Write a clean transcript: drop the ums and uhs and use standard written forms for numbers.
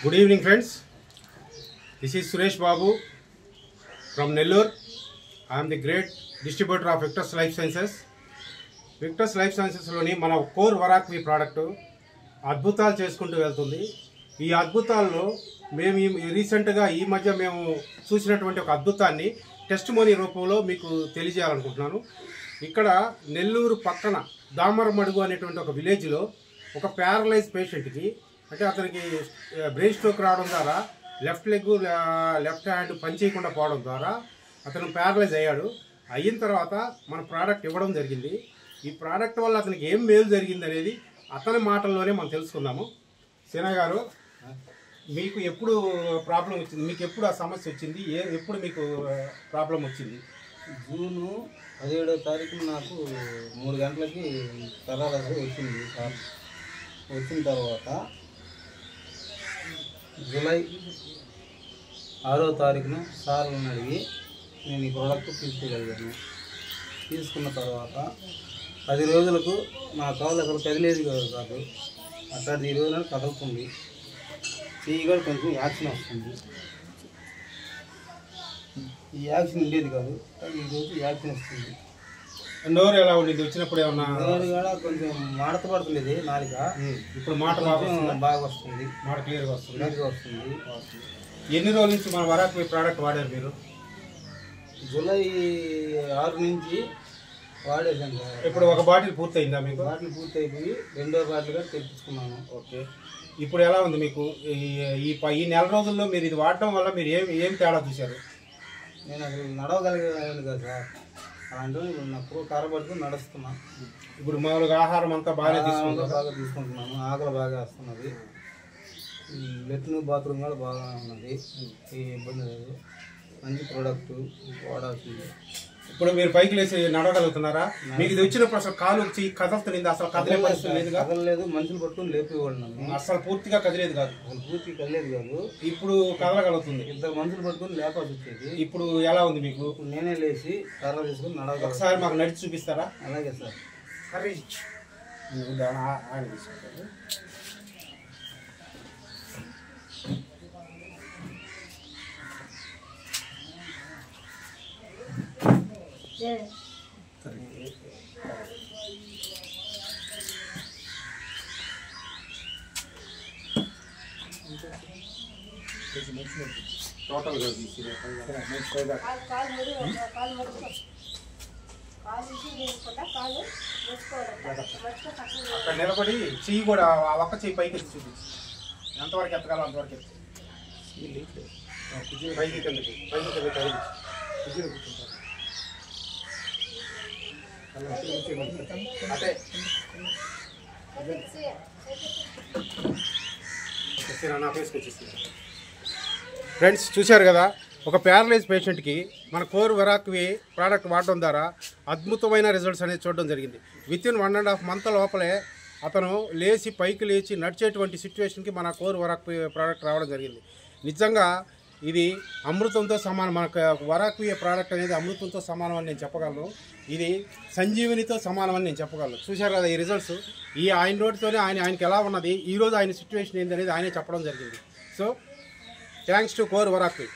Good evening, friends. This is Suresh Babu from Nellore. I am the great distributor of Victus Life Sciences. Victus Life Sciences లోని మన core వరాక్వి product అద్భుతాలు చేసుకుంటూ వెళ్తుంది. ఈ అద్భుతాల్లో మేము రీసెంట్గా ఈ మధ్య మేము చూసినటువంటి ఒక అద్భుతాన్ని టెస్టిమోనీ రూపంలో మీకు తెలియజేయాలనుకుంటున్నాను. ఇక్కడ నెల్లూరు పక్కన దామరమడుగు అనేటువంటి ఒక విలేజ్లో ఒక ప్యారలైజ్ పేషెంట్కి, అంటే అతనికి బ్రెయిన్ స్ట్రోక్ రావడం ద్వారా లెఫ్ట్ లెగ్ లెఫ్ట్ హ్యాండ్ పనిచేయకుండా పోవడం ద్వారా అతను ప్యారలైజ్ అయ్యాడు. అయిన తర్వాత మన ప్రోడక్ట్ ఇవ్వడం జరిగింది. ఈ ప్రోడక్ట్ వల్ల అతనికి ఏం మేలు జరిగింది అనేది అతని మాటల్లోనే మనం తెలుసుకుందాము. సేనా గారు, మీకు ఎప్పుడు ప్రాబ్లం వచ్చింది? మీకు ఎప్పుడు ఆ సమస్య వచ్చింది? ఎప్పుడు మీకు ప్రాబ్లం వచ్చింది? జూన్ 17వ తారీఖున నాకు 3 గంటలకి ప్యారలైజ్ వచ్చింది సార్. వచ్చిన తర్వాత జూలై 6వ తారీఖున సార్లను అడిగి నేను ఈ ప్రోడక్ట్ తీసుకోగలిగాను. తీసుకున్న తర్వాత 10 రోజులకు నా కాలు అసలు కదిలేదు కాదు. అక్కడ ఈ రోజున కదులుతుంది. చెయ్యి కూడా కొంచెం యాక్షన్ వస్తుంది. ఈ యాక్షన్ ఉండేది కాదు, ఈ రోజు యాక్షన్ వస్తుంది. నోరు ఎలా ఉండేది వచ్చినప్పుడు? ఏమన్నా నోరు కూడా కొంచెం మాడత పడుతుంది నాలుక. ఇప్పుడు మాట బాగా వస్తుంది, మాట క్లియర్గా వస్తుంది. ఎన్ని రోజుల నుంచి మన వరాక్వి ప్రోడక్ట్ వాడారు మీరు? జూలై 6 నుంచి వాడేసాను సార్. ఇప్పుడు ఒక బాటిల్ పూర్తయిందా మీకు? బాటిల్ పూర్తయిపోయి 2వ బాటిల్గా తెప్పించుకున్నాను. ఓకే. ఇప్పుడు ఎలా ఉంది మీకు? ఈ నెల రోజుల్లో మీరు ఇది వాడటం వల్ల మీరు ఏం తేడా చూశారు? నేను అసలు నడవగలిగాను కదా సార్. అలాంటి ఇప్పుడు నాకు కరబడుతూ నడుస్తున్నా. ఇప్పుడు మామూలుగా ఆహారం అంతా బాగా తీసుకుంటున్నాను. ఆకలి బాగా వస్తున్నది. లెట్రిన్ బాత్రూమ్ కూడా బాగా ఉన్నది. ఏ ఇబ్బంది లేదు. మంచి ప్రోడక్ట్ వాడాల్సింది. ఇప్పుడు మీరు పైకి లేచి నడవగలుగుతున్నారా? మీకు ఇది వచ్చినప్పుడు అసలు కాలు వచ్చి కదలుతుంది, అసలు కదలే పరిస్థితి లేదు. కదలలేదు. మనుషులు పట్టుకుని లేపేవాళ్ళు. అసలు పూర్తిగా కదిలేదు కాదు. అసలు పూర్తిగా కదలేదు కాదు. ఇప్పుడు కదలగలుగుతుంది. 2 మనుషులు పట్టుకుని లేపాల్సి వచ్చేది. ఇప్పుడు ఎలా ఉంది మీకు? నేనే లేచి కర్ర తీసుకుని నడవగలను. ఒకసారి మాకు నడిచి చూపిస్తారా? అలాగే సార్. సరే, ఆయన తీసుకుంటారు. టోటల్గా అక్కడ నిలబడి చెయ్యి కూడా ఆ ఒక్క చెయ్యి పైకి ఎత్తి చూపించి ఎంతవరకు ఎత్తగాలో అంతవరకు ఎత్తి పైకి కిందకి కూర్చుంటారు. అంటే నా ఫేస్కి వచ్చేసి ఫ్రెండ్స్ చూశారు కదా, ఒక ప్యారలైజ్ పేషెంట్కి మన కోర్ వరాక్వి ప్రోడక్ట్ వాడడం ద్వారా అద్భుతమైన రిజల్ట్స్ అనేది చూడడం జరిగింది. వితిన్ 1.5 మంత్ లోపలే అతను లేచి పైకి లేచి నడిచేటువంటి సిచ్యువేషన్కి మన కోర్ వరాక్వి ప్రోడక్ట్ రావడం జరిగింది. నిజంగా ఇది అమృతంతో సమానం. మనకు వరాక్వి ప్రోడక్ట్ అనేది అమృతంతో సమానం అని నేను చెప్పగలను. ఇది సంజీవనితో సమానం అని నేను చెప్పగలను. చూశారు కదా ఈ రిజల్ట్స్. ఆయన నోటితోనే ఆయనకి ఎలా ఉన్నది, ఈరోజు ఆయన సిచ్యువేషన్ ఏంది అనేది ఆయనే చెప్పడం జరిగింది. సో థ్యాంక్స్ టు కోర్ వరాక్వి.